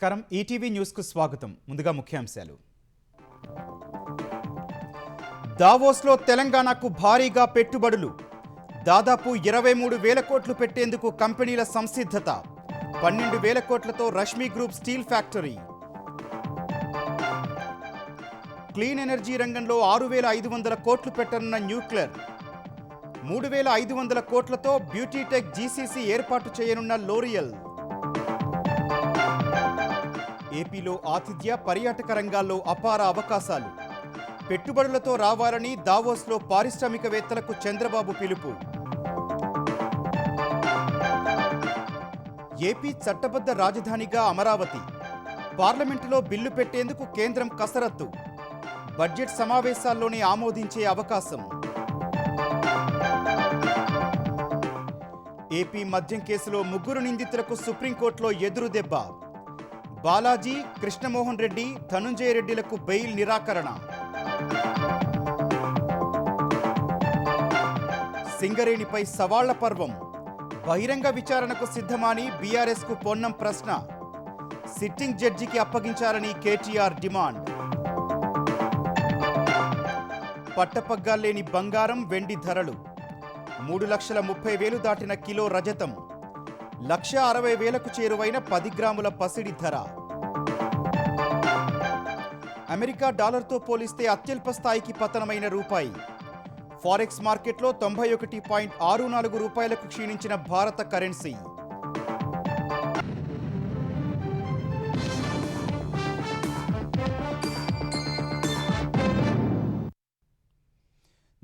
నమస్కారం ETV news కు స్వాగతం. ముందుగా ముఖ్యాంశాలు. దావోస్లో తెలంగాణకు భారీగా పెట్టుబడులు. దాదాపు 23,000 కోట్లు పెట్టేందుకు కంపెనీల సంసిద్ధత. 12,000 కోట్లతో Rashmi group steel factory. Clean energy రంగంలో 6,500 కోట్లు పెట్టనున్న న్యూక్లియర్. 3,500 కోట్లతో బ్యూటీటెక్ జీసీసీ ఏర్పాటు చేయనున్న లోరియల్. ఏపీలో ఆతిథ్య పర్యాటక రంగాల్లో అపార అవకాశాలు. పెట్టుబడులతో రావాలని దావోస్లో పారిశ్రామికవేత్తలకు చంద్రబాబు పిలుపు. ఏపీ చట్టబద్ధ రాజధానిగా అమరావతి. పార్లమెంటులో బిల్లు పెట్టేందుకు కేంద్రం కసరత్తు. బడ్జెట్ సమావేశాల్లోనే ఆమోదించే అవకాశం. ఏపీ మద్యం కేసులో 3 నిందితులకు సుప్రీంకోర్టులో ఎదురుదెబ్బ. బాలాజీ, కృష్ణమోహన్ రెడ్డి, ధనుంజయ రెడ్డిలకు బెయిల్ నిరాకరణ. సింగరేణిపై సవాళ్ల పర్వం. బహిరంగ విచారణకు సిద్ధమని బీఆర్ఎస్కు పొన్నం ప్రశ్న. సిట్టింగ్ జడ్జికి అప్పగించాలని కేటీఆర్ డిమాండ్. పట్టపగ్గాల్లేని బంగారం, వెండి ధరలు. 3,30,000 దాటిన కిలో రజతం. 1,60,000కు చేరువైన 10 గ్రాముల పసిడి ధర. అమెరికా డాలర్తో పోలిస్తే అత్యల్ప స్థాయికి పతనమైన రూపాయి. ఫారెక్స్ మార్కెట్లో 91.64 రూపాయలకు క్షీణించిన భారత కరెన్సీ.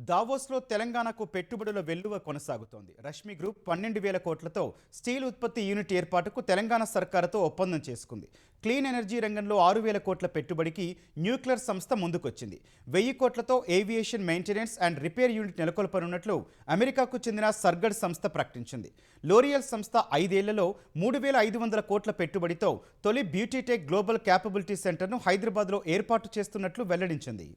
దావోస్లో తెలంగాణకు పెట్టుబడుల వెల్లువ కొనసాగుతోంది. రష్మి గ్రూప్ 12,000 కోట్లతో స్టీల్ ఉత్పత్తి యూనిట్ ఏర్పాటుకు తెలంగాణ సర్కారుతో ఒప్పందం చేసుకుంది. క్లీన్ ఎనర్జీ రంగంలో 6,000 కోట్ల పెట్టుబడికి న్యూక్లియర్ సంస్థ ముందుకొచ్చింది. 1,000 కోట్లతో aviation maintenance and repair unit నెలకొల్పనున్నట్లు అమెరికాకు చెందిన సర్గడ్ సంస్థ ప్రకటించింది. లోరియల్ సంస్థ 5 ఏళ్లలో 3,500 కోట్ల పెట్టుబడితో తొలి బ్యూటీటెక్ గ్లోబల్ క్యాపబిలిటీ సెంటర్ను హైదరాబాద్లో ఏర్పాటు చేస్తున్నట్లు వెల్లడించింది.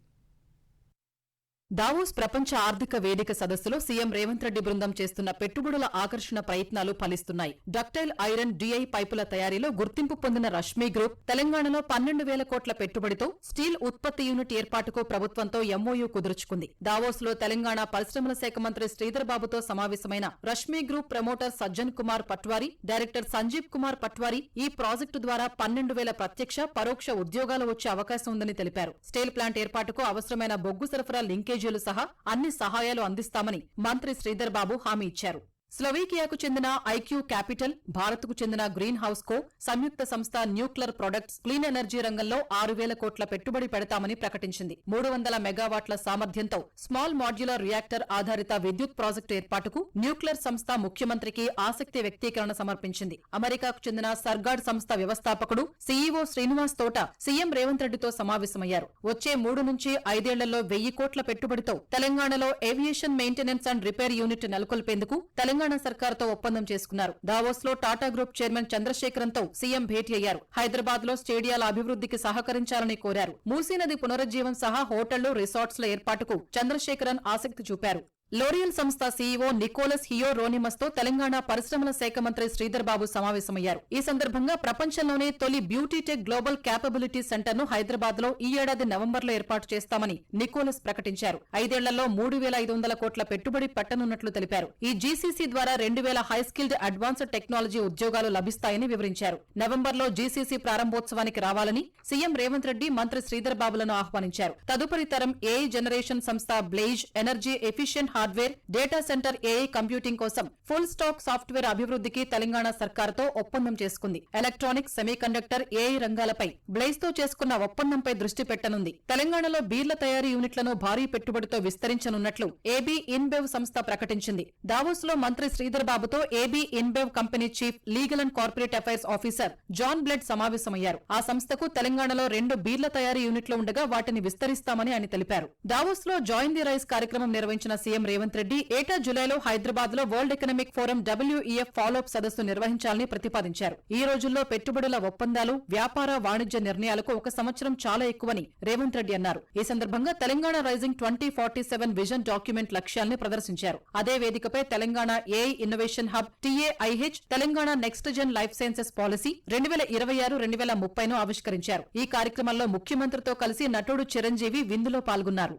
దావోస్ ప్రపంచ ఆర్థిక వేదిక సదస్సులో సీఎం రేవంత్ రెడ్డి బృందం చేస్తున్న పెట్టుబడుల ఆకర్షణ ప్రయత్నాలు ఫలిస్తున్నాయి. డక్టైల్ ఐరన్ డిఐ పైపుల తయారీలో గుర్తింపు పొందిన రష్మి గ్రూప్ తెలంగాణలో 12,000 కోట్ల పెట్టుబడితో స్టీల్ ఉత్పత్తి యూనిట్ ఏర్పాటుకు ప్రభుత్వంతో ఎంఓయూ కుదుర్చుకుంది. దావోస్లో తెలంగాణ పరిశ్రమల శాఖ మంత్రి శ్రీధర్ బాబుతో సమావేశమైన Rashmi group promoter Sajjan Kumar Patwari, director Sanjeev Kumar Patwari ఈ ప్రాజెక్టు ద్వారా 12,000 ప్రత్యక్ష, పరోక్ష ఉద్యోగాలు వచ్చే అవకాశం ఉందని తెలిపారు. స్టీల్ ప్లాంట్ ఏర్పాటుకు అవసరమైన బొగ్గు సరఫరా లింకేజ్ సహా అన్ని సహాయాలు అందిస్తామని మంత్రి శ్రీధర్ బాబు హామీ ఇచ్చారు. స్లోవేకియాకు చెందిన ఐక్యూ క్యాపిటల్, భారత్కు చెందిన గ్రీన్ హౌస్ కో సంయుక్త సంస్థ న్యూక్లియర్ ప్రొడక్ట్స్ క్లీన్ ఎనర్జీ రంగంలో 6,000 కోట్ల పెట్టుబడి పెడతామని ప్రకటించింది. 300 మెగావాట్ల సామర్థ్యంతో స్మాల్ మాడ్యులర్ రియాక్టర్ ఆధారిత విద్యుత్ ప్రాజెక్టు ఏర్పాటుకు న్యూక్లియర్ సంస్థ ముఖ్యమంత్రికి ఆసక్తి వ్యక్తీకరణ సమర్పించింది. అమెరికాకు చెందిన సర్గాడ్ సంస్థ వ్యవస్థాపకుడు సీఈఓ శ్రీనివాస్ తోట సీఎం రేవంత్ రెడ్డితో సమావేశమయ్యారు. వచ్చే 3 నుంచి 5 ఏళ్లలో 1,000 కోట్ల పెట్టుబడితో తెలంగాణలో aviation maintenance and repair unit నెలకొల్పేందుకు తెలంగాణ సర్కారుతో ఒప్పందం చేసుకున్నారు. దావోస్ లో టాటా గ్రూప్ చైర్మన్ చంద్రశేఖరన్తో సీఎం భేటీ అయ్యారు. హైదరాబాద్ లో స్టేడియాల అభివృద్ధికి సహకరించాలని కోరారు. మూసీ నది పునరుజ్జీవం సహా హోటళ్లు, రిసార్ట్స్ల ఏర్పాటుకు చంద్రశేఖరన్ ఆసక్తి చూపారు. లోరియల్ సంస్థ సీఈఓ నికోలస్ హియోరోనిమస్ తో తెలంగాణ పరిశ్రమల శాఖ మంత్రి శ్రీధర్ బాబు సమావేశమయ్యారు. ఈ సందర్భంగా ప్రపంచంలోనే తొలి బ్యూటీటెక్ గ్లోబల్ క్యాపబిలిటీ సెంటర్ ను హైదరాబాద్ లో ఈ ఏడాది నవంబర్లో ఏర్పాటు చేస్తామని నికోలస్ ప్రకటించారు. 5 ఏళ్లలో 3,500 కోట్ల పెట్టుబడి పెట్టనున్నట్లు తెలిపారు. ఈ జీసీసీ ద్వారా 2,000 హై స్కిల్డ్ అడ్వాన్స్డ్ టెక్నాలజీ ఉద్యోగాలు లభిస్తాయని వివరించారు. నవంబర్లో జీసీసీ ప్రారంభోత్సవానికి రావాలని సీఎం రేవంత్ రెడ్డి, మంత్రి శ్రీధర్ బాబులను ఆహ్వానించారు. తదుపరి తరం ఏఐ జనరేషన్ సంస్థ blaze energy efficient hardware, data centre AI computing కోసం ఫుల్ స్టాక్ సాఫ్ట్వేర్ అభివృద్ధికి తెలంగాణ సర్కారుతో ఒప్పందం చేసుకుంది. ఎలక్ట్రానిక్స్, సెమీకండక్టర్, ఏఐ రంగాలపై బ్లేజ్ తో చేసుకున్న ఒప్పందంపై దృష్టి పెట్టనుంది. తెలంగాణలో బీర్ల తయారీ యూనిట్లను భారీ పెట్టుబడితో విస్తరించనున్నట్లు ఏబీ ఇన్బెవ్ సంస్థ ప్రకటించింది. దావోస్ లో మంత్రి శ్రీధర్ బాబుతో AB InBev company chief legal and corporate affairs officer John Blood సమావేశమయ్యారు. ఆ సంస్థకు తెలంగాణలో 2 బీర్ల తయారీ యూనిట్లు ఉండగా వాటిని విస్తరిస్తామని ఆయన తెలిపారు. దావోస్ లో జాయిన్ ది రైస్ కార్యక్రమం నిర్వహించిన సీఎం రేవంత్ రెడ్డి ఏటా జులైలో హైదరాబాద్ లో world economic forum WEF follow up సదస్సు నిర్వహించాలని ప్రతిపాదించారు. ఈ రోజుల్లో పెట్టుబడుల ఒప్పందాలు, వ్యాపార వాణిజ్య నిర్ణయాలకు 1 సంవత్సరం చాలా ఎక్కువని రేవంత్ రెడ్డి అన్నారు. ఈ సందర్భంగా తెలంగాణ రైజింగ్ 2047 విజన్ డాక్యుమెంట్ లక్ష్యాల్ని ప్రదర్శించారు. అదే వేదికపై Telangana AI innovation hub TAIH, Telangana next gen life sciences policy 2026-2030ను ఆవిష్కరించారు. ఈ కార్యక్రమంలో ముఖ్యమంత్రితో కలిసి నటుడు చిరంజీవి విందులో పాల్గొన్నారు.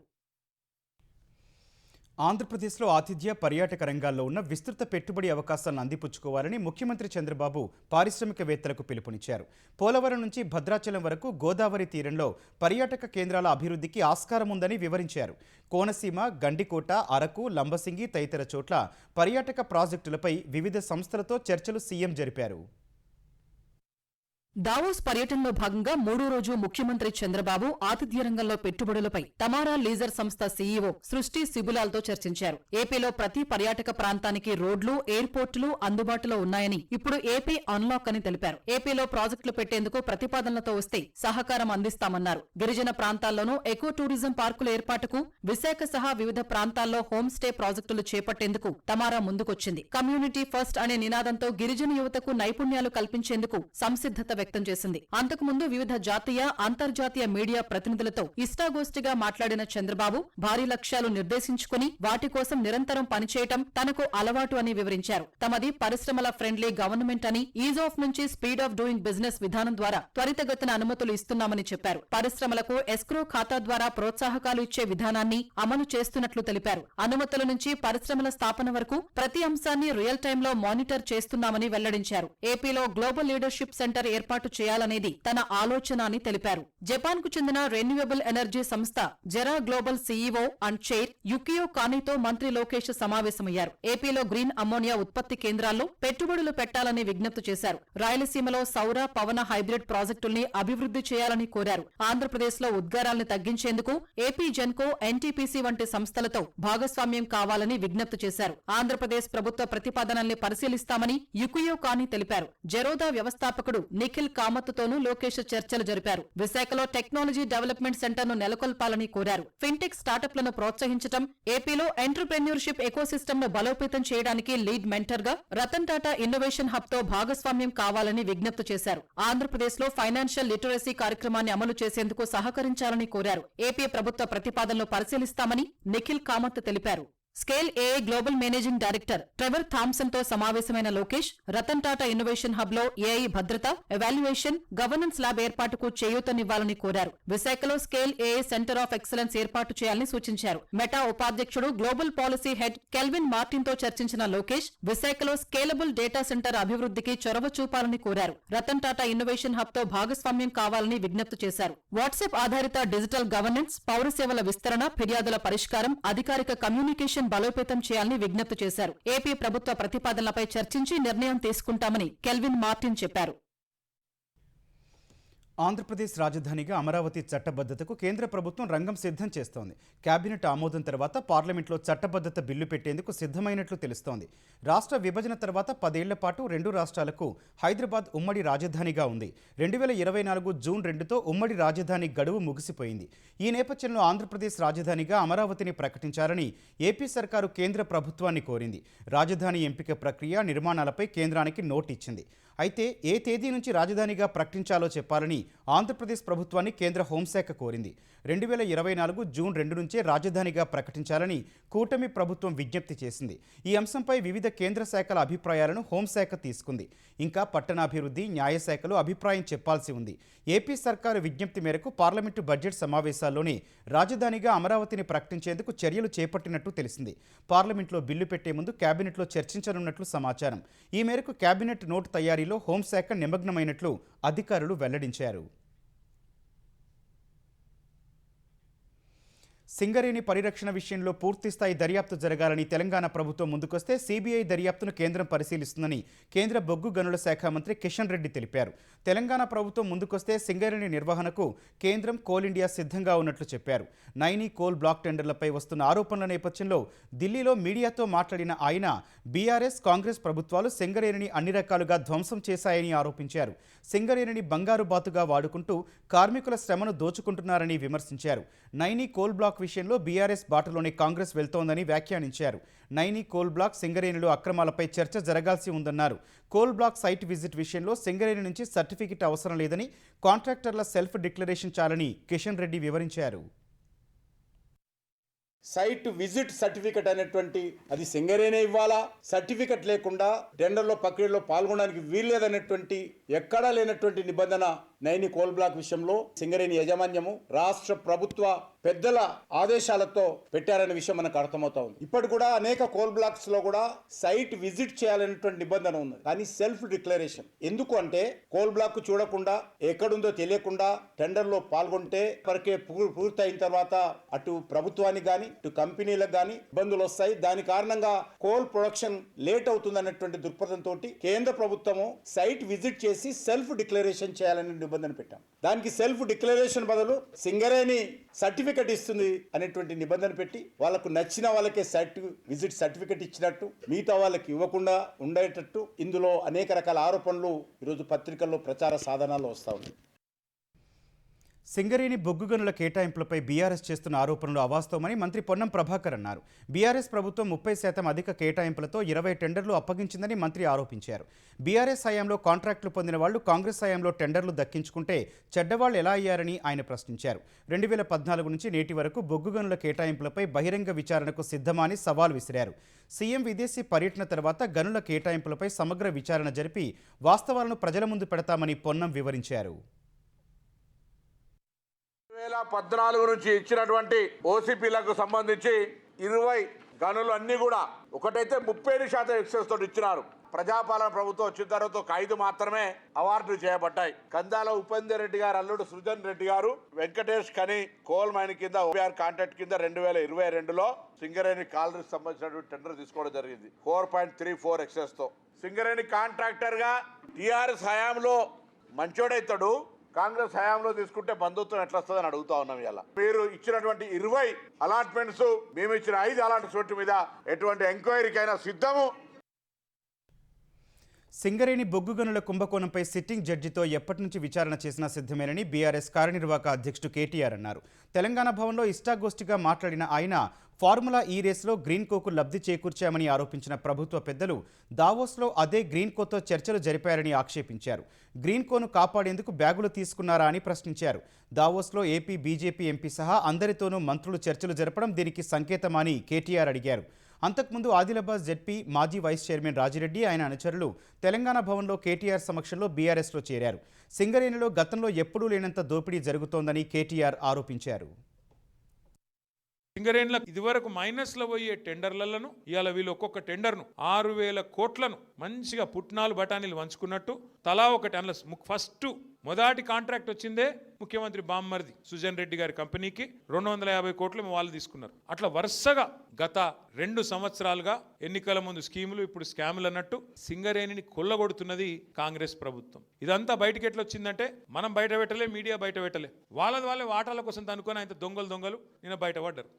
ఆంధ్రప్రదేశ్లో ఆతిథ్య పర్యాటక రంగాల్లో ఉన్న విస్తృత పెట్టుబడి అవకాశాలను అందిపుచ్చుకోవాలని ముఖ్యమంత్రి చంద్రబాబు పారిశ్రామికవేత్తలకు పిలుపునిచ్చారు. పోలవరం నుంచి భద్రాచలం వరకు గోదావరి తీరంలో పర్యాటక కేంద్రాల అభివృద్ధికి ఆస్కారం ఉందని వివరించారు. కోనసీమ, గండికోట, అరకు, లంబసింగి తదితర చోట్ల పర్యాటక ప్రాజెక్టులపై వివిధ సంస్థలతో చర్చలు సీఎం జరిపారు. దావోస్ పర్యటనలో భాగంగా 3వ రోజు ముఖ్యమంత్రి చంద్రబాబు ఆతిథ్య రంగంలో పెట్టుబడులపై తమారా లీజర్ సంస్థ CEO సృష్టి సిబులాల్తో చర్చించారు. ఏపీలో ప్రతి పర్యాటక ప్రాంతానికి రోడ్లు, ఎయిర్పోర్టులు అందుబాటులో ఉన్నాయని, ఇప్పుడు ఏపీ అన్లాక్ అని తెలిపారు. ఏపీలో ప్రాజెక్టులు పెట్టేందుకు ప్రతిపాదనలతో వస్తే సహకారం అందిస్తామన్నారు. గిరిజన ప్రాంతాల్లోనూ ఎకో టూరిజం పార్కుల ఏర్పాటుకు విశాఖ సహా వివిధ ప్రాంతాల్లో హోమ్ స్టే ప్రాజెక్టులు చేపట్టేందుకు తమారా ముందుకొచ్చింది. కమ్యూనిటీ ఫస్ట్ అనే నినాదంతో గిరిజన యువతకు నైపుణ్యాలు కల్పించేందుకు సంసిద్ధత వ్యక్తం చేసింది. అంతకుముందు వివిధ జాతీయ, అంతర్జాతీయ మీడియా ప్రతినిధులతో ఇష్టాగోష్ఠిగా మాట్లాడిన చంద్రబాబు భారీ లక్ష్యాలు నిర్దేశించుకుని వాటి కోసం నిరంతరం పనిచేయటం తనకు అలవాటు అని వివరించారు. తమది పరిశ్రమల ఫ్రెండ్లీ గవర్నమెంట్ అని, ఈజ్ ఆఫ్ నుంచి స్పీడ్ ఆఫ్ డూయింగ్ బిజినెస్ విధానం ద్వారా త్వరితగతిన అనుమతులు ఇస్తున్నామని చెప్పారు. పరిశ్రమలకు ఎస్క్రో ఖాతా ద్వారా ప్రోత్సాహకాలు ఇచ్చే విధానాన్ని అమలు చేస్తున్నట్లు తెలిపారు. అనుమతుల నుంచి పరిశ్రమల స్థాపన వరకు ప్రతి అంశాన్ని రియల్ టైంలో మానిటర్ చేస్తున్నామని వెల్లడించారు. ఏపీలో గ్లోబల్ లీడర్షిప్ సెంటర్ ఏర్పాటు చేయాలనేది తన ఆలోచన అని తెలిపారు. జపాన్ కు చెందిన రెన్యూవబుల్ ఎనర్జీ సంస్థ జెరా గ్లోబల్ CEO అండ్ చైర్ యుకియో కానీతో మంత్రి లోకేష్ సమావేశమయ్యారు. ఏపీలో గ్రీన్ అమ్మోనియా ఉత్పత్తి కేంద్రాల్లో పెట్టుబడులు పెట్టాలని విజ్ఞప్తి చేశారు. రాయలసీమలో సౌర, పవన హైబ్రిడ్ ప్రాజెక్టుల్ని అభివృద్ధి చేయాలని కోరారు. ఆంధ్రప్రదేశ్లో ఉద్గారాల్ని తగ్గించేందుకు ఏపీ జెన్కో, NTPC వంటి సంస్థలతో భాగస్వామ్యం కావాలని విజ్ఞప్తి చేశారు. ఆంధ్రప్రదేశ్ ప్రభుత్వ ప్రతిపాదనల్ని పరిశీలిస్తామని యుకియో కానీ తెలిపారు. జెరోదా వ్యవస్థాపకుడు నిఖిల్ కామత్తోనూ లోకేష్ చర్చలు జరిపారు. విశాఖలో టెక్నాలజీ డెవలప్మెంట్ సెంటర్ను నెలకొల్పాలని కోరారు. ఫిన్టెక్ స్టార్టప్లను ప్రోత్సహించడం, ఏపీలో ఎంటర్‌ప్రెన్యూర్‌షిప్ ఎకోసిస్టమ్ను బలోపేతం చేయడానికి లీడ్ మెంటర్గా రతన్ టాటా ఇన్నోవేషన్ హబ్తో భాగస్వామ్యం కావాలని విజ్ఞప్తి చేశారు. ఆంధ్రప్రదేశ్లో ఫైనాన్షియల్ లిటరసీ కార్యక్రమాన్ని అమలు చేసేందుకు సహకరించాలని కోరారు. ఏపీ ప్రభుత్వ ప్రతిపాదనలు పరిశీలిస్తామని నిఖిల్ కామత్ తెలిపారు. Scale AI global managing director Trevor Thomson తో సమావేశమైన లోకేష్ రతన్ టాటా ఇన్నోవేషన్ హబ్ లో AI భద్రత, ఎవాల్యుయేషన్, గవర్నెన్స్ ల్యాబ్ ఏర్పాటుకు చేయూతనివ్వాలని కోరారు. విశాఖలో scale AI centre of excellence ఏర్పాటు చేయాలని సూచించారు. మెటా ఉపాధ్యక్షుడు, global policy head Kelvin Martin తో చర్చించిన లోకేష్ విశాఖలో స్కేలబుల్ డేటా సెంటర్ అభివృద్ధికి చొరవ చూపాలని కోరారు. రతన్ టాటా ఇన్నోవేషన్ హబ్ తో భాగస్వామ్యం కావాలని విజ్ఞప్తి చేశారు. వాట్సాప్ ఆధారిత డిజిటల్ గవర్నెన్స్, పౌర సేవల విస్తరణ, ఫిర్యాదుల పరిష్కారం, అధికారిక కమ్యూనికేషన్ బలోపేతం చేయాలని విజ్ఞప్తి చేశారు. ఏపీ ప్రభుత్వ ప్రతిపాదనలపై చర్చించి నిర్ణయం తీసుకుంటామని కెల్విన్ మార్టిన్ చెప్పారు. ఆంధ్రప్రదేశ్ రాజధానిగా అమరావతి చట్టబద్ధతకు కేంద్ర ప్రభుత్వం రంగం సిద్ధం చేస్తోంది. కేబినెట్ ఆమోదం తర్వాత పార్లమెంట్లో చట్టబద్ధత బిల్లు పెట్టేందుకు సిద్ధమైనట్లు తెలుస్తోంది. రాష్ట్ర విభజన తర్వాత 10 ఏళ్ల పాటు 2 రాష్ట్రాలకు హైదరాబాద్ ఉమ్మడి రాజధానిగా ఉంది. 2024 జూన్ 2తో ఉమ్మడి రాజధాని గడువు ముగిసిపోయింది. ఈ నేపథ్యంలో ఆంధ్రప్రదేశ్ రాజధానిగా అమరావతిని ప్రకటించాలని ఏపీ సర్కారు కేంద్ర ప్రభుత్వాన్ని కోరింది. రాజధాని ఎంపిక ప్రక్రియ, నిర్మాణాలపై కేంద్రానికి నోట్ ఇచ్చింది. అయితే ఏ తేదీ నుంచి రాజధానిగా ప్రకటించాలో చెప్పాలని ఆంధ్రప్రదేశ్ ప్రభుత్వాన్ని కేంద్ర హోంశాఖ కోరింది. 2024 జూన్ 2 నుంచే రాజధానిగా ప్రకటించాలని కూటమి ప్రభుత్వం విజ్ఞప్తి చేసింది. ఈ అంశంపై వివిధ కేంద్ర శాఖల అభిప్రాయాలను హోంశాఖ తీసుకుంది. ఇంకా పట్టణాభివృద్ధి, న్యాయశాఖలు అభిప్రాయం చెప్పాల్సి ఉంది. ఏపీ సర్కారు విజ్ఞప్తి మేరకు పార్లమెంటు బడ్జెట్ సమావేశాల్లోనే రాజధానిగా అమరావతిని ప్రకటించేందుకు చర్యలు చేపట్టినట్టు తెలిసింది. పార్లమెంట్లో బిల్లు పెట్టే ముందు కేబినెట్లో చర్చించనున్నట్లు సమాచారం. ఈ మేరకు కేబినెట్ నోటు తయారీలో హోంశాఖ నిమగ్నమైనట్లు అధికారులు వెల్లడించారు. సింగరేణి పరిరక్షణ విషయంలో పూర్తిస్థాయి దర్యాప్తు జరగాలని తెలంగాణ ప్రభుత్వం ముందుకొస్తే సిబిఐ దర్యాప్తును కేంద్రం పరిశీలిస్తుందని కేంద్ర బొగ్గు గనుల శాఖ మంత్రి కిషన్ రెడ్డి తెలిపారు. తెలంగాణ ప్రభుత్వం ముందుకొస్తే సింగరేణి నిర్వహణకు కేంద్రం, కోల్ ఇండియా సిద్ధంగా ఉన్నట్లు చెప్పారు. నైనీ కోల్ బ్లాక్ టెండర్లపై వస్తున్న ఆరోపణల నేపథ్యంలో ఢిల్లీలో మీడియాతో మాట్లాడిన ఆయన బీఆర్ఎస్, కాంగ్రెస్ ప్రభుత్వాలు సింగరేణిని అన్ని రకాలుగా ధ్వంసం చేశాయని ఆరోపించారు. సింగరేణిని బంగారు బాతుగా వాడుకుంటూ కార్మికుల శ్రమను దోచుకుంటున్నారని విమర్శించారు. నైనీ కోల్ బ్లాక్ బ్లాక్ విషయంలో బీఆర్ఎస్ బాటలోనే కాంగ్రెస్ వెళ్తోందని వ్యాఖ్యానించారు. నైని కోల్ బ్లాక్ సింగరేణిలో అక్రమాలపై చర్చ జరగాల్సి ఉందన్నారు. కోల్ బ్లాక్ సైట్ విజిట్ విషయంలో సింగరేణి నుంచి సర్టిఫికెట్ అవసరం లేదని, కాంట్రాక్టర్ల సెల్ఫ్ డిక్లరేషన్ చాలని కిషన్ రెడ్డి వివరించారు. సైట్ విజిట్ సర్టిఫికెట్ అనేటువంటి అది సింగరేనే ఇవ్వాలా, సర్టిఫికెట్ లేకుండా టెండర్లో ప్రక్రియలో పాల్గొనడానికి వీల్లేదనేటువంటి ఎక్కడా లేనటువంటి నిబంధన నైని కోల్ బ్లాక్ విషయంలో సింగరేణి యాజమాన్యము రాష్ట్ర ప్రభుత్వ పెద్దల ఆదేశాలతో పెట్టారనే విషయం మనకు అర్థమవుతా ఉంది. ఇప్పటి కూడా అనేక కోల్ బ్లాక్స్ లో కూడా సైట్ విజిట్ చేయాలనేటువంటి నిబంధన ఉంది, కానీ సెల్ఫ్ డిక్లరేషన్ ఎందుకు అంటే కోల్ బ్లాక్ చూడకుండా ఎక్కడుందో తెలియకుండా టెండర్ లో పాల్గొంటే ప్రక్రియ పూర్తయిన తర్వాత అటు ప్రభుత్వానికి కానీ ఇటు కంపెనీలకు కానీ ఇబ్బందులు వస్తాయి. దాని కారణంగా కోల్ ప్రొడక్షన్ లేట్ అవుతుంది అన్నటువంటి దృక్పథంతో కేంద్ర ప్రభుత్వము సైట్ విజిట్ చేసి సెల్ఫ్ డిక్లరేషన్ చేయాలని నిబంధన పెట్టాం. దానికి సెల్ఫ్ డిక్లరేషన్ బదులు సింగరేణి సర్టిఫికెట్ ఇస్తుంది అనేటువంటి నిబంధన పెట్టి వాళ్ళకు నచ్చిన వాళ్ళకే విజిట్ సర్టిఫికెట్ ఇచ్చినట్టు మిగతా వాళ్ళకి ఇవ్వకుండా ఉండేటట్టు ఇందులో అనేక రకాల ఆరోపణలు ఈరోజు పత్రికల్లో ప్రచార సాధనాల్లో వస్తూ ఉన్నాయి. సింగరేణి బొగ్గు గనుల కేటాయింపులపై బీఆర్ఎస్ చేస్తున్న ఆరోపణలు అవాస్తవమని మంత్రి పొన్నం ప్రభాకర్ అన్నారు. బీఆర్ఎస్ ప్రభుత్వం 30% అధిక కేటాయింపులతో 20 టెండర్లు అప్పగించిందని మంత్రి ఆరోపించారు. బీఆర్ఎస్ హయాంలో కాంట్రాక్టులు పొందిన వాళ్లు కాంగ్రెస్ హయాంలో టెండర్లు దక్కించుకుంటే చెడ్డవాళ్లు ఎలా అయ్యారని ఆయన ప్రశ్నించారు. 2014 నుంచి నేటి వరకు బొగ్గు గనుల కేటాయింపులపై బహిరంగ విచారణకు సిద్ధమా అని సవాల్ విసిరారు. సీఎం విదేశీ పర్యటన తర్వాత గనుల కేటాయింపులపై సమగ్ర విచారణ జరిపి వాస్తవాలను ప్రజల ముందు పెడతామని పొన్నం వివరించారు. 2014 నుంచి ఇచ్చినటువంటి ఓసీపీలకు సంబంధించి 20 గనులు అన్ని కూడా ఒకటైతే 30% ఎక్సెస్ తోటి ఇచ్చినారు. ప్రజాపాలన ప్రభుత్వం వచ్చిన తర్వాత 5 మాత్రమే అవార్డులు చేయబడ్డాయి. కందాల ఉపేందర్ రెడ్డి గారు అల్లుడు సృజన్ రెడ్డి గారు వెంకటేష్ కని కోల్ మైన్ కింద ఓపీఆర్ కాంట్రాక్ట్ కింద 2022లో సింగరేణి కాలరీకి సంబంధించినటువంటి టెండర్ తీసుకోవడం జరిగింది 4.34 ఎక్సెస్ తో. సింగరేణి కాంట్రాక్టర్ గా టీఆర్ఎస్ హయాంలో మంచోడైతాడు, కాంగ్రెస్ హయాంలో తీసుకుంటే బంధుత్వం ఎట్లా వస్తుందని అడుగుతా ఉన్నాం. ఇలా మీరు ఇచ్చినటువంటి 20 అలాట్మెంట్స్, మేము ఇచ్చిన 5 అలాట్మెంట్స్ మీద ఎటువంటి ఎంక్వైరీకైనా సిద్ధము. సింగరేణి బొగ్గు గనుల కుంభకోణంపై సిట్టింగ్ జడ్జితో ఎప్పటి నుంచి విచారణ చేసినా సిద్ధమేనని బీఆర్ఎస్ కార్యనిర్వాహక అధ్యక్షుడు కేటీఆర్ అన్నారు. తెలంగాణ భవన్లో ఇష్టాగోష్ఠిగా మాట్లాడిన ఆయన ఫార్ములా ఈ రేసులో గ్రీన్ కోకు లబ్ధి చేకూర్చామని ఆరోపించిన ప్రభుత్వ పెద్దలు దావోస్లో అదే గ్రీన్ కోతో చర్చలు జరిపారని ఆక్షేపించారు. గ్రీన్ కోను కాపాడేందుకు బ్యాగులు తీసుకున్నారా అని ప్రశ్నించారు. దావోస్లో ఏపీ బీజేపీ ఎంపీ సహా అందరితోనూ మంత్రులు చర్చలు జరపడం దీనికి సంకేతమని కేటీఆర్ అడిగారు. అంతకుముందు ఆదిలాబాద్ జెడ్పీ మాజీ వైస్ చైర్మన్ రాజిరెడ్డి ఆయన అనుచరులు తెలంగాణ భవన్లో కేటీఆర్ సమక్షంలో బీఆర్ఎస్లో చేరారు. సింగరేణిలో గతంలో ఎప్పుడూ లేనంత దోపిడీ జరుగుతోందని కేటీఆర్ ఆరోపించారు. సింగరేణిలో ఇదివరకు మైనస్లో పోయే టెండర్లను ఇవాళ వీళ్ళు ఒక్కొక్క టెండర్ను 6,000 కోట్లను మంచిగా పుట్నాలు బఠానీలు వంచుకున్నట్టు తలా ఒకటి అనలస్ ఫస్ట్ మొదటి కాంట్రాక్ట్ వచ్చిందే ముఖ్యమంత్రి బామ్మర్ది సుజన్ రెడ్డి గారి కంపెనీకి 250 కోట్లు వాళ్ళు తీసుకున్నారు. అట్లా వరుసగా గత 2 సంవత్సరాలుగా ఎన్నికల ముందు స్కీములు ఇప్పుడు స్కాములు అన్నట్టు సింగరేణిని కొల్లగొడుతున్నది కాంగ్రెస్ ప్రభుత్వం. ఇదంతా బయటకి ఎట్లా వచ్చిందంటే మనం బయట పెట్టలే, మీడియా బయట పెట్టలే, వాళ్ళ వాటాల కోసం అనుకుని ఆయన దొంగలు నిన్న బయటపడ్డారు.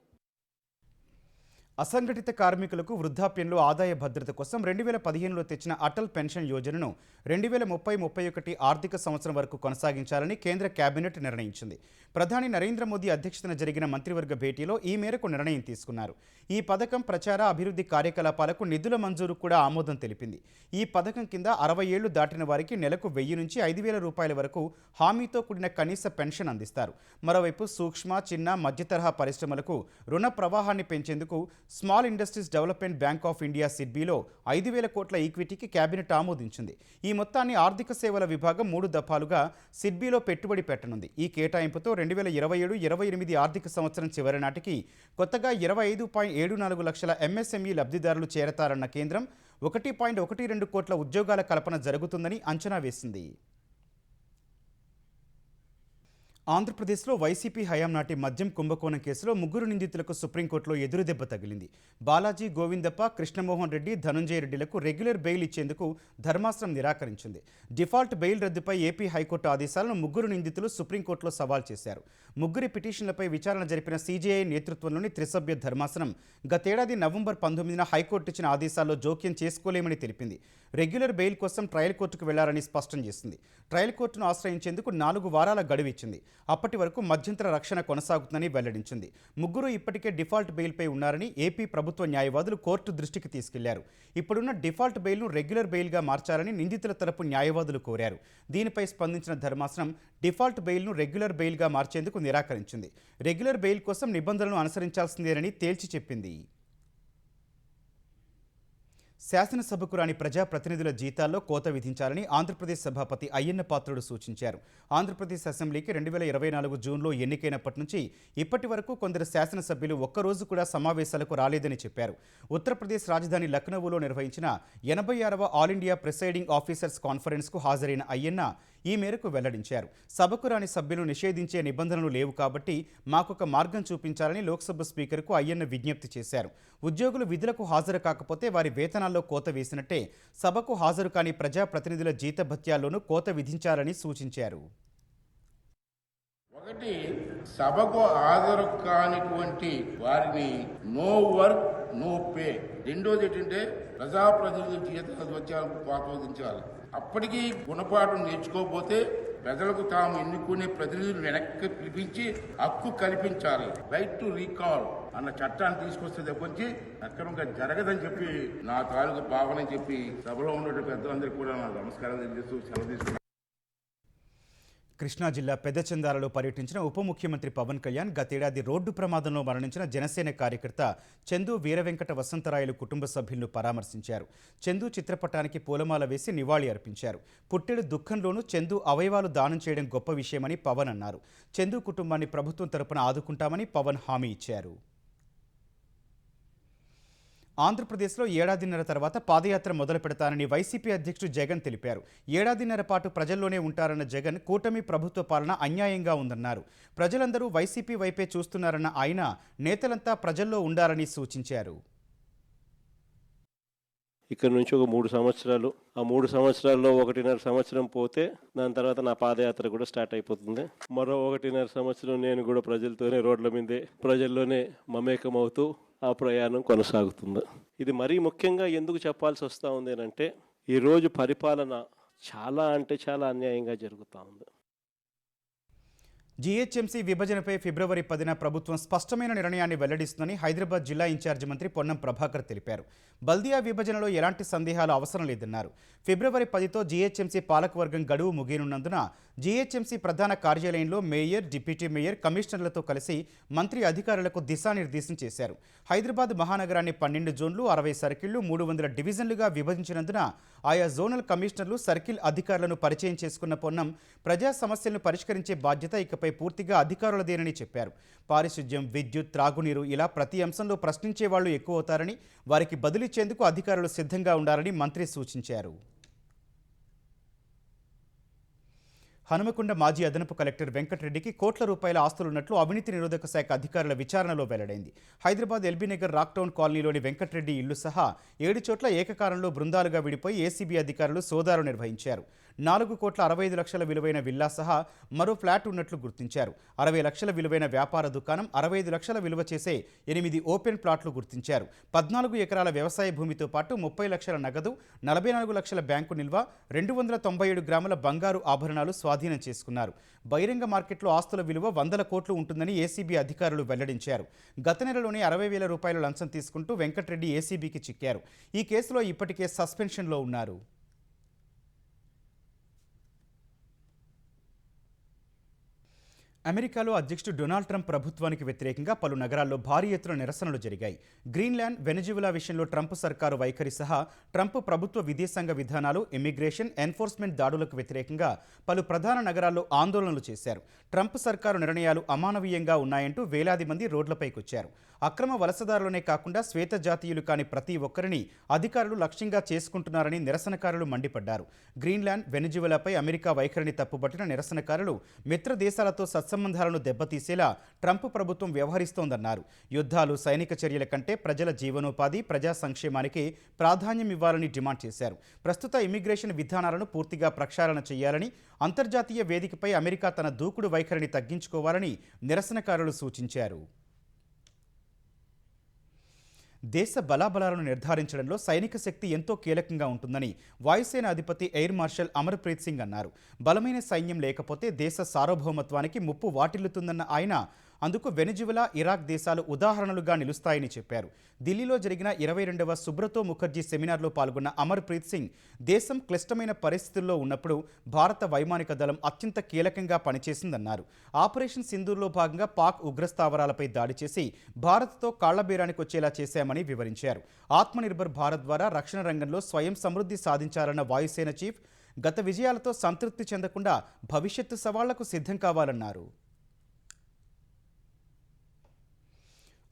అసంఘటిత కార్మికులకు వృద్ధాప్యంలో ఆదాయ భద్రత కోసం 2015లో తెచ్చిన అటల్ పెన్షన్ యోజనను 2030-31 ఆర్థిక సంవత్సరం వరకు కొనసాగించాలని కేంద్ర కేబినెట్ నిర్ణయించింది. ప్రధాని నరేంద్ర మోదీ అధ్యక్షతన జరిగిన మంత్రివర్గ భేటీలో ఈ మేరకు నిర్ణయం తీసుకున్నారు. ఈ పథకం ప్రచార అభివృద్ధి కార్యకలాపాలకు నిధుల మంజూరు కూడా ఆమోదం తెలిపింది. ఈ పథకం కింద 60 ఏళ్లు దాటిన వారికి నెలకు 1000 నుంచి 5,000 రూపాయల వరకు హామీతో కూడిన కనీస పెన్షన్ అందిస్తారు. మరోవైపు సూక్ష్మ, చిన్న, మధ్యతరహా పరిశ్రమలకు రుణ ప్రవాహాన్ని పెంచేందుకు small industries development bank of India సిడ్బీలో 5,000 కోట్ల ఈక్విటీకి కేబినెట్ ఆమోదించింది. ఈ మొత్తాన్ని ఆర్థిక సేవల విభాగం 3 దఫాలుగా సిడ్బీలో పెట్టుబడి పెట్టనుంది. ఈ కేటాయింపుతో 2027-28 ఆర్థిక సంవత్సరం చివరి నాటికి కొత్తగా 25.74 లక్షల ఎంఎస్ఎంఈ లబ్ధిదారులు చేరతారన్న కేంద్రం 1.12 కోట్ల ఉద్యోగాల కల్పన జరుగుతుందని అంచనా వేసింది. ఆంధ్రప్రదేశ్లో వైసీపీ హయాం నాటి మద్యం కుంభకోణం కేసులో 3 నిందితులకు సుప్రీంకోర్టులో ఎదురుదెబ్బ తగిలింది. బాలాజీ, గోవిందప్ప, కృష్ణమోహన్ రెడ్డి, ధనుంజయ రెడ్డిలకు రెగ్యులర్ బెయిల్ ఇచ్చేందుకు ధర్మాసనం నిరాకరించింది. డిఫాల్ట్ బెయిల్ రద్దుపై ఏపీ హైకోర్టు ఆదేశాలను 3 నిందితులు సుప్రీంకోర్టులో సవాల్ చేశారు. 3 పిటిషన్లపై విచారణ జరిపిన సీజేఐ నేతృత్వంలోని త్రిసభ్య ధర్మాసనం గతేడాది నవంబర్ 19న హైకోర్టు ఇచ్చిన ఆదేశాల్లో జోక్యం చేసుకోలేమని తెలిపింది. రెగ్యులర్ బెయిల్ కోసం ట్రయల్ కోర్టుకు వెళ్లారని స్పష్టం చేసింది. ట్రయల్ కోర్టును ఆశ్రయించేందుకు 4 వారాల గడువు ఇచ్చింది. అప్పటి వరకు మధ్యంతర రక్షణ కొనసాగుతుందని వెల్లడించింది. ముగ్గురు ఇప్పటికే డిఫాల్ట్ బెయిల్పై ఉన్నారని ఏపీ ప్రభుత్వ న్యాయవాదులు కోర్టు దృష్టికి తీసుకెళ్లారు. ఇప్పుడున్న డిఫాల్ట్ బెయిల్ను రెగ్యులర్ బెయిల్గా మార్చాలని నిందితుల తరపు న్యాయవాదులు కోరారు. దీనిపై స్పందించిన ధర్మాసనం డిఫాల్ట్ బెయిల్ను రెగ్యులర్ బెయిల్గా మార్చేందుకు నిరాకరించింది. రెగ్యులర్ బెయిల్ కోసం నిబంధనలను అనుసరించాల్సిందేనని తేల్చి చెప్పింది. శాసనసభకు రాని ప్రజాప్రతినిధుల జీతాల్లో కోత విధించాలని ఆంధ్రప్రదేశ్ సభాపతి అయ్యన్న పాత్రుడు సూచించారు. ఆంధ్రప్రదేశ్ అసెంబ్లీకి 2024 జూన్లో ఎన్నికైనప్పటి నుంచి ఇప్పటి వరకు కొందరు శాసనసభ్యులు ఒక్కరోజు కూడా సమావేశాలకు రాలేదని చెప్పారు. ఉత్తరప్రదేశ్ రాజధాని లక్నోలో నిర్వహించిన 86వ ఆల్ ఇండియా ప్రిసైడింగ్ ఆఫీసర్స్ కాన్ఫరెన్స్కు హాజరైన అయ్యన్న ఈ మేరకు వెల్లడించారు. సభకు రాని సభ్యులు నిషేధించే నిబంధనలు లేవు కాబట్టి మాకొక మార్గం చూపించాలని లోక్సభ స్పీకర్కు అయ్యన్న విజ్ఞప్తి చేశారు. ఉద్యోగులు విధులకు హాజరు కాకపోతే వారి వేతనాల్లో కోత వేసినట్టే సభకు హాజరు కాని ప్రజాప్రతినిధుల జీతభత్యాల్లోనూ కోత విధించాలని సూచించారు. ఒకటి, సభకు హాజరు కానిటువంటి వారిని నో వర్క్ నో పే. రెండోది ఏంటంటే ప్రజాప్రతినిధుల జీతాలకు కోత విధించాలి. అప్పటికీ గుణపాఠం నేర్చుకోకపోతే ప్రజలకు తాము ఎన్నుకునే ప్రతినిధులు వెనక్కి పిలిపించి హక్కు కల్పించాలి. రైట్ టు రీకాల్ అన్న చట్టాన్ని తీసుకొస్తే తప్పించి అక్రమంగా జరగదని చెప్పి నా తాలూకు భావన చెప్పి సభలో ఉన్న పెద్దలందరికీ కూడా నా నమస్కారం తెలియజేస్తూ సెలవు తీసుకున్నాను. కృష్ణా జిల్లా పెద్దచందాలలో పర్యటించిన ఉప ముఖ్యమంత్రి పవన్ కళ్యాణ్ గతేడాది రోడ్డు ప్రమాదంలో మరణించిన జనసేన కార్యకర్త చందు వీరవెంకట వసంతరాయలు కుటుంబ సభ్యులను పరామర్శించారు. చందు చిత్రపటానికి పూలమాల వేసి నివాళి అర్పించారు. పుట్టెడు దుఃఖంలోనూ చందు అవయవాలు దానం చేయడం గొప్ప విషయమని పవన్ అన్నారు. చందు కుటుంబాన్ని ప్రభుత్వం తరపున ఆదుకుంటామని పవన్ హామీ ఇచ్చారు. ఆంధ్రప్రదేశ్లో ఏడాదిన్నర తర్వాత పాదయాత్ర మొదలు పెడతానని వైసీపీ అధ్యక్షుడు జగన్ తెలిపారు. ఏడాదిన్నర పాటు ప్రజల్లోనే ఉంటారన్న జగన్ కూటమి ప్రభుత్వ పాలన అన్యాయంగా ఉందన్నారు. ప్రజలందరూ వైసీపీ వైపే చూస్తున్నారన్న ఆయన నేతలంతా ప్రజల్లో ఉండాలని సూచించారు. ఇక్కడ నుంచి ఒక 3 సంవత్సరాలు, ఆ 3 సంవత్సరాల్లో 1.5 సంవత్సరం పోతే దాని తర్వాత నా పాదయాత్ర కూడా స్టార్ట్ అయిపోతుంది. మరో 1.5 సంవత్సరం నేను కూడా ప్రజలతోనే రోడ్ల మీదే ప్రజల్లోనే మమేకం అవుతూ ఆ ప్రయాణం కొనసాగుతుంది. ఇది మరీ ముఖ్యంగా ఎందుకు చెప్పాల్సి వస్తూ ఉంది అంటే ఈరోజు పరిపాలన చాలా అంటే చాలా అన్యాయంగా జరుగుతూ ఉంది. జీహెచ్ఎంసీ విభజనపై ఫిబ్రవరి 10న ప్రభుత్వం స్పష్టమైన నిర్ణయాన్ని వెల్లడిస్తుందని హైదరాబాద్ జిల్లా ఇన్ఛార్జి మంత్రి పొన్నం ప్రభాకర్ తెలిపారు. బల్దియా విభజనలో ఎలాంటి సందేహాలు అవసరం లేదన్నారు. ఫిబ్రవరి 10తో జీహెచ్ఎంసీ పాలకవర్గం గడువు ముగియనున్నందున జీహెచ్ఎంసీ ప్రధాన కార్యాలయంలో మేయర్, డిప్యూటీ మేయర్, కమిషనర్లతో కలిసి మంత్రి అధికారులకు దిశానిర్దేశం చేశారు. హైదరాబాద్ మహానగరాన్ని 12 జోన్లు, 60 సర్కిళ్లు, 300 డివిజన్లుగా విభజించినందున ఆయా జోనల్ కమిషనర్లు, సర్కిల్ అధికారులను పరిచయం చేసుకున్న పొన్నం ప్రజా సమస్యలను పరిష్కరించే బాధ్యత ఇకపై పూర్తిగా అధికారులదేనని చెప్పారు. పారిశుధ్యం, విద్యుత్, త్రాగునీరు ఇలా ప్రతి అంశంలో ప్రశ్నించే వాళ్లు ఎక్కువ అవుతారని, వారికి బదులిచ్చేందుకు అధికారులు సిద్ధంగా ఉండాలని మంత్రి సూచించారు. హనుమకొండ మాజీ అదనపు కలెక్టర్ వెంకటరెడ్డికి కోట్ల రూపాయల ఆస్తులున్నట్లు అవినీతి నిరోధక శాఖ అధికారుల విచారణలో వెల్లడైంది. హైదరాబాద్ ఎల్బీనగర్ రాక్టౌన్ కాలనీలోని వెంకటరెడ్డి ఇల్లు సహా 7 చోట్ల ఏకకాలంలో బృందాలుగా విడిపోయి ఏసీబీ అధికారులు సోదాలు నిర్వహించారు. 4,65,00,000 విలువైన విల్లా సహా మరో ఫ్లాట్ ఉన్నట్లు గుర్తించారు. 60 లక్షల విలువైన వ్యాపార దుకాణం, 65 లక్షల విలువ చేసే 8 ఓపెన్ ప్లాట్లు గుర్తించారు. 14 ఎకరాల వ్యవసాయ భూమితో పాటు 30 లక్షల నగదు, 44 లక్షల బ్యాంకు నిల్వ, 297 గ్రాముల బంగారు ఆభరణాలు స్వాధీనం చేసుకున్నారు. బహిరంగ మార్కెట్లో ఆస్తుల విలువ 100 కోట్లు ఉంటుందని ఏసీబీ అధికారులు వెల్లడించారు. గత నెలలోనే 60,000 రూపాయల లంచం తీసుకుంటూ వెంకటరెడ్డి ఏసీబీకి చిక్కారు. ఈ కేసులో ఇప్పటికే సస్పెన్షన్లో ఉన్నారు. అమెరికాలో అధ్యక్షుడు డొనాల్డ్ ట్రంప్ ప్రభుత్వానికి వ్యతిరేకంగా పలు నగరాల్లో భారీ ఎత్తున నిరసనలు జరిగాయి. గ్రీన్లాండ్, వెనజువెలా విషయంలో ట్రంప్ సర్కారు వైఖరి సహా ట్రంప్ ప్రభుత్వ విదేశాంగ విధానాలు, ఇమ్మిగ్రేషన్, ఎన్ఫోర్స్మెంట్ దాడులకు వ్యతిరేకంగా పలు ప్రధాన నగరాల్లో ఆందోళనలు చేశారు. ట్రంప్ సర్కారు నిర్ణయాలు అమానవీయంగా ఉన్నాయంటూ వేలాది మంది రోడ్లపైకొచ్చారు. అక్రమ వలసదారులనే కాకుండా శ్వేత జాతీయులు కాని ప్రతి ఒక్కరిని అధికారులు లక్ష్యంగా చేసుకుంటున్నారని నిరసనకారులు మండిపడ్డారు. గ్రీన్లాండ్, వెనజువెలాపై అమెరికా వైఖరిని తప్పుబట్టిన నిరసనకారులు మిత్ర దేశాలతో సత్సంబంధాలను దెబ్బతీసేలా ట్రంప్ ప్రభుత్వం వ్యవహరిస్తోందన్నారు. యుద్ధాలు, సైనిక చర్యల కంటే ప్రజల జీవనోపాధి, ప్రజా సంక్షేమానికి ప్రాధాన్యం ఇవ్వాలని డిమాండ్ చేశారు. ప్రస్తుత ఇమ్మిగ్రేషన్ విధానాలను పూర్తిగా ప్రక్షాళన చేయాలని, అంతర్జాతీయ వేదికపై అమెరికా తన దూకుడు వైఖరిని తగ్గించుకోవాలని నిరసనకారులు సూచించారు. దేశ బలాబలాలను నిర్ధారించడంలో సైనిక శక్తి ఎంతో కీలకంగా ఉంటుందని వాయుసేన అధిపతి ఎయిర్ మార్షల్ అమర్ప్రీత్ సింగ్ అన్నారు. బలమైన సైన్యం లేకపోతే దేశ సార్వభౌమత్వానికి ముప్పు వాటిల్లుతుందన్న ఆయన అందుకు వెనిజువెలా, ఇరాక్ దేశాలు ఉదాహరణలుగా నిలుస్తాయని చెప్పారు. ఢిల్లీలో జరిగిన 22వ సుబ్రతో ముఖర్జీ సెమినార్లో పాల్గొన్న అమర్ప్రీత్ సింగ్ దేశం క్లిష్టమైన పరిస్థితుల్లో ఉన్నప్పుడు భారత వైమానిక దళం అత్యంత కీలకంగా పనిచేసిందన్నారు. ఆపరేషన్ సింధూర్లో భాగంగా పాక్ ఉగ్రస్థావరాలపై దాడి చేసి భారత్తో కాళ్లబేరానికి వచ్చేలా చేశామని వివరించారు. ఆత్మనిర్భర్ భారత్ ద్వారా రక్షణ రంగంలో స్వయం సమృద్ధి సాధించాలన్న వాయుసేన చీఫ్ గత విజయాలతో సంతృప్తి చెందకుండా భవిష్యత్తు సవాళ్లకు సిద్ధం కావాలన్నారు.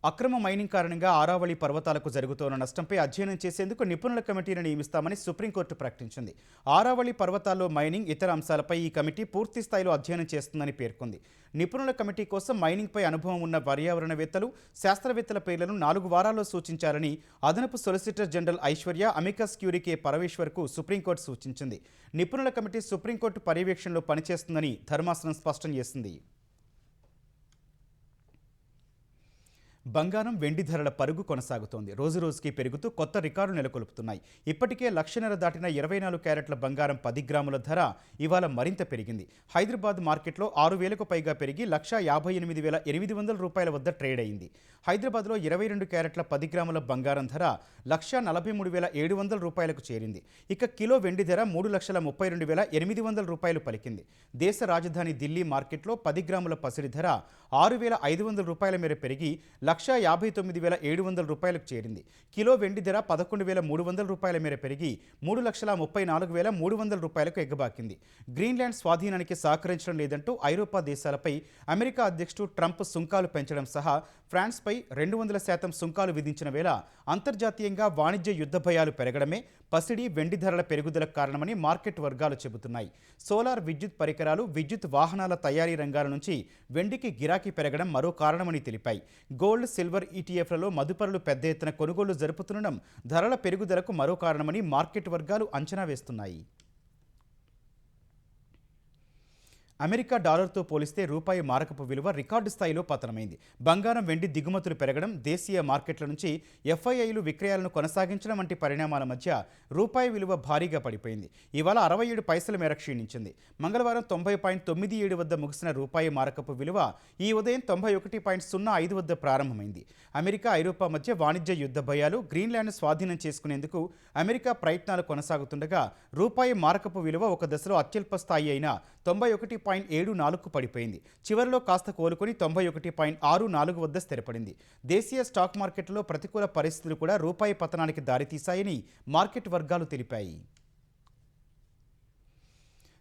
అక్రమ మైనింగ్ కారణంగా ఆరావళి పర్వతాలకు జరుగుతున్న నష్టంపై అధ్యయనం చేసేందుకు నిపుణుల కమిటీని నియమిస్తామని సుప్రీంకోర్టు ప్రకటించింది. ఆరావళి పర్వతాల్లో మైనింగ్, ఇతర అంశాలపై ఈ కమిటీ పూర్తి స్థాయిలో అధ్యయనం చేస్తుందని పేర్కొంది. నిపుణుల కమిటీ కోసం మైనింగ్పై అనుభవం ఉన్న పర్యావరణవేత్తలు, శాస్త్రవేత్తల పేర్లను 4 వారాల్లో సూచించాలని అదనపు solicitor general Aishwarya amicus curiae K పరమేశ్వర్కు సుప్రీంకోర్టు సూచించింది. నిపుణుల కమిటీ సుప్రీంకోర్టు పర్యవేక్షణలో పనిచేస్తుందని ధర్మాసనం స్పష్టం చేసింది. బంగారం, వెండి ధరల పరుగు కొనసాగుతోంది. రోజురోజుకి పెరుగుతూ కొత్త రికార్డులు నెలకొల్పుతున్నాయి. ఇప్పటికే 1,00,000 దాటిన 24 క్యారెట్ల బంగారం 10 గ్రాముల ధర ఇవాళ మరింత పెరిగింది. హైదరాబాద్ మార్కెట్లో 6,000కు పైగా పెరిగి 1,58,800 రూపాయల వద్ద ట్రేడ్ అయింది. హైదరాబాద్లో 22 క్యారెట్ల 10 గ్రాముల బంగారం ధర 1,43,700 రూపాయలకు చేరింది. ఇక కిలో వెండి ధర 3,32,800 రూపాయలు పలికింది. దేశ రాజధాని ఢిల్లీ మార్కెట్లో 10 గ్రాముల పసిడి ధర 6,500 రూపాయల మేర పెరిగి 1,59,700 రూపాయలకు చేరింది. కిలో వెండి ధర 11,300 రూపాయల మేర పెరిగి 3,34,300 రూపాయలకు ఎగ్గబాకింది. గ్రీన్లాండ్ స్వాధీనానికి సహకరించడం లేదంటూ ఐరోపా దేశాలపై అమెరికా అధ్యక్షుడు ట్రంప్ సుంకాలు పెంచడం సహా ఫ్రాన్స్పై 200% సుంకాలు విధించిన వేళ అంతర్జాతీయంగా వాణిజ్య యుద్ధ భయాలు పెరగడమే పసిడి, వెండి ధరల పెరుగుదలకు కారణమని మార్కెట్ వర్గాలు చెబుతున్నాయి. సోలార్ విద్యుత్ పరికరాలు, విద్యుత్ వాహనాల తయారీ రంగాల నుంచి వెండికి గిరాకీ పెరగడం మరో కారణమని తెలిపాయి. గోల్డ్, సిల్వర్ ఈటీఎఫ్లలో మదుపరులు పెద్ద ఎత్తున కొనుగోళ్లు జరుపుతుండడం ధరల పెరుగుదలకు మరో కారణమని మార్కెట్ వర్గాలు అంచనా వేస్తున్నాయి. అమెరికా డాలర్తో పోలిస్తే రూపాయి మారకపు విలువ రికార్డు స్థాయిలో పతనమైంది. బంగారం, వెండి దిగుమతులు పెరగడం, దేశీయ మార్కెట్ల నుంచి ఎఫ్ఐఐలు విక్రయాలను కొనసాగించడం వంటి పరిణామాల మధ్య రూపాయి విలువ భారీగా పడిపోయింది. ఇవాళ 67 పైసల మేర క్షీణించింది. మంగళవారం 90.97 వద్ద ముగిసిన రూపాయి మారకపు విలువ ఈ ఉదయం 91.05 వద్ద ప్రారంభమైంది. అమెరికా, ఐరోపా మధ్య వాణిజ్య యుద్ధ భయాలు, గ్రీన్లాండ్ స్వాధీనం చేసుకునేందుకు అమెరికా ప్రయత్నాలు కొనసాగుతుండగా రూపాయి మారకపు విలువ ఒక దశలో అత్యల్ప స్థాయి అయిన 91.74కు పడిపోయింది. చివరిలో కాస్త కోలుకొని 91.64 వద్ద స్థిరపడింది. దేశీయ స్టాక్ మార్కెట్లో ప్రతికూల పరిస్థితులు కూడా రూపాయి పతనానికి దారితీశాయని మార్కెట్ వర్గాలు తెలిపాయి.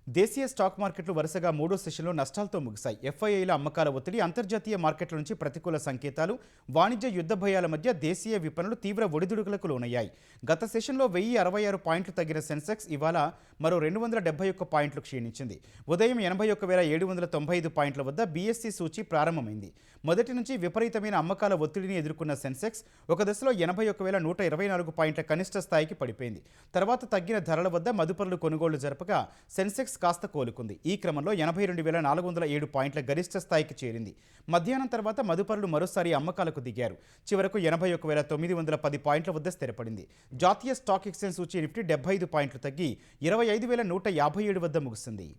దేశీయ స్టాక్ మార్కెట్లు వరుసగా 3వ సెషన్లో నష్టాలతో ముగిశాయి. ఎఫ్ఐఐల అమ్మకాల ఒత్తిడి, అంతర్జాతీయ మార్కెట్ల నుంచి ప్రతికూల సంకేతాలు, వాణిజ్య యుద్ధ భయాల మధ్య దేశీయ విపణులు తీవ్ర ఒడిదుడుకులకు లోనయ్యాయి. గత సెషన్లో 1,066 పాయింట్లు తగ్గిన సెన్సెక్స్ ఇవాళ మరో 271 పాయింట్లు క్షీణించింది. ఉదయం 81,795 పాయింట్ల వద్ద బీఎస్సీ సూచీ ప్రారంభమైంది. మొదటి నుంచి విపరీతమైన అమ్మకాల ఒత్తిడిని ఎదుర్కొన్న సెన్సెక్స్ ఒక దశలో 81,124 పాయింట్ల కనిష్ట స్థాయికి పడిపోయింది. తర్వాత తగ్గిన ధరల వద్ద మదుపరులు కొనుగోళ్లు జరపగా సెన్సెక్స్ కాస్త కోలుకుంది. ఈ క్రమంలో 82,407 పాయింట్ల గరిష్ట స్థాయికి చేరింది. మధ్యాహ్నం తర్వాత మదుపరులు మరోసారి అమ్మకాలకు దిగారు. చివరకు 81,910 పాయింట్ల వద్ద స్థిరపడింది. జాతీయ స్టాక్ ఎక్స్చేంజ్ సూచీ నిఫ్టీ 75 పాయింట్లు తగ్గి 25,157 వద్ద ముగిసింది.